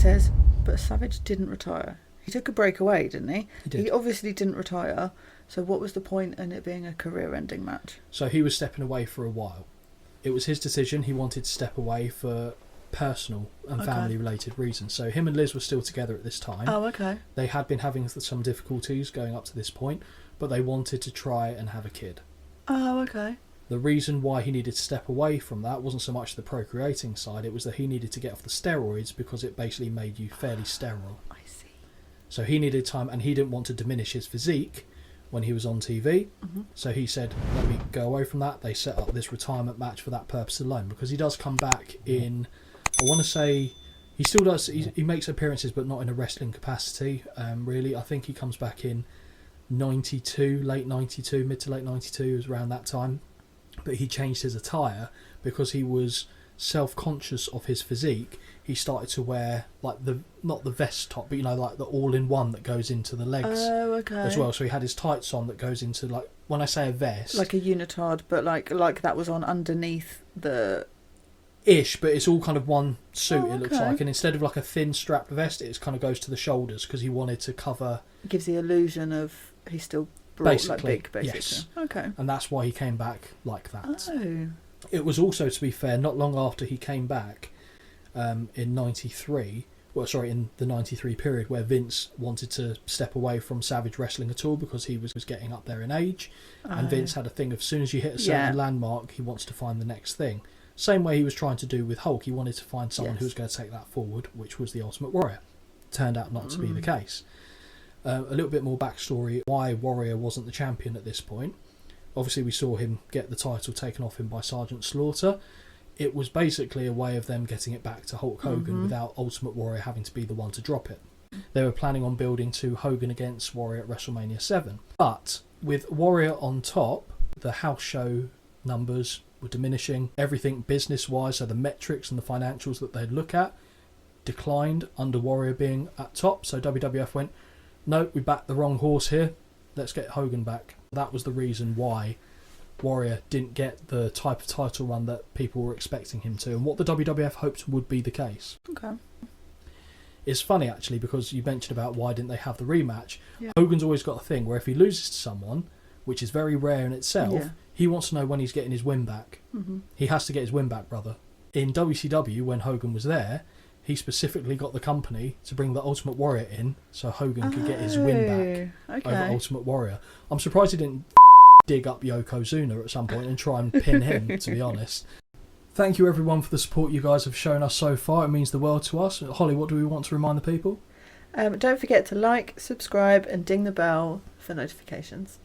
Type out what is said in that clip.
says, but Savage didn't retire. He took a break away, didn't he? He did. He obviously didn't retire. So what was the point in it being a career-ending match? So he was stepping away for a while. It was his decision. He wanted to step away for personal and family-related reasons. So him and Liz were still together at this time. Oh, okay. They had been having some difficulties going up to this point, but they wanted to try and have a kid. Oh, okay. The reason why he needed to step away from that wasn't so much the procreating side, it was that he needed to get off the steroids because it basically made you fairly sterile. I see. So he needed time, and he didn't want to diminish his physique when he was on TV. Mm-hmm. So he said, let me go away from that. They set up this retirement match for that purpose alone, because he does come back in, I want to say, he still does, he makes appearances, but not in a wrestling capacity, really. I think he comes back in 92, late 92, mid to late 92, it was around that time. But he changed his attire because he was self-conscious of his physique. He started to wear like not the vest top, but like the all-in-one that goes into the legs as well. So he had his tights on that goes into, like, when I say a vest, like a unitard, but like that was on underneath the ish, but it's all kind of one suit. It looks like, and instead of like a thin strapped vest, it kind of goes to the shoulders because he wanted to cover. It gives the illusion of he's still brought, like, big, basically. Yes. Okay. And that's why he came back like that. Oh. It was also, to be fair, not long after he came back, in 93, in the 93 period, where Vince wanted to step away from Savage wrestling at all because he was getting up there in age, and Vince had a thing of, as soon as you hit a certain landmark, he wants to find the next thing. Same way he was trying to do with Hulk. He wanted to find someone who was going to take that forward, which was the Ultimate Warrior. Turned out not to be the case. A little bit more backstory why Warrior wasn't the champion at this point. Obviously, we saw him get the title taken off him by Sergeant Slaughter. It was basically a way of them getting it back to Hulk Hogan without Ultimate Warrior having to be the one to drop it. They were planning on building to Hogan against Warrior at WrestleMania 7. But with Warrior on top, the house show numbers were diminishing. Everything business-wise, so the metrics and the financials that they'd look at, declined under Warrior being at top. So WWF went, no, we backed the wrong horse here. Let's get Hogan back. That was the reason why Warrior didn't get the type of title run that people were expecting him to, and what the WWF hoped would be the case. Okay. It's funny, actually, because you mentioned about why didn't they have the rematch. Yeah. Hogan's always got a thing where if he loses to someone, which is very rare in itself, he wants to know when he's getting his win back. Mm-hmm. He has to get his win back, brother. In WCW, when Hogan was there, he specifically got the company to bring the Ultimate Warrior in so Hogan could get his win back over Ultimate Warrior. I'm surprised he didn't dig up Yokozuna at some point and try and pin him, to be honest. Thank you, everyone, for the support you guys have shown us so far. It means the world to us. Holly, what do we want to remind the people? Don't forget to like, subscribe and ding the bell for notifications.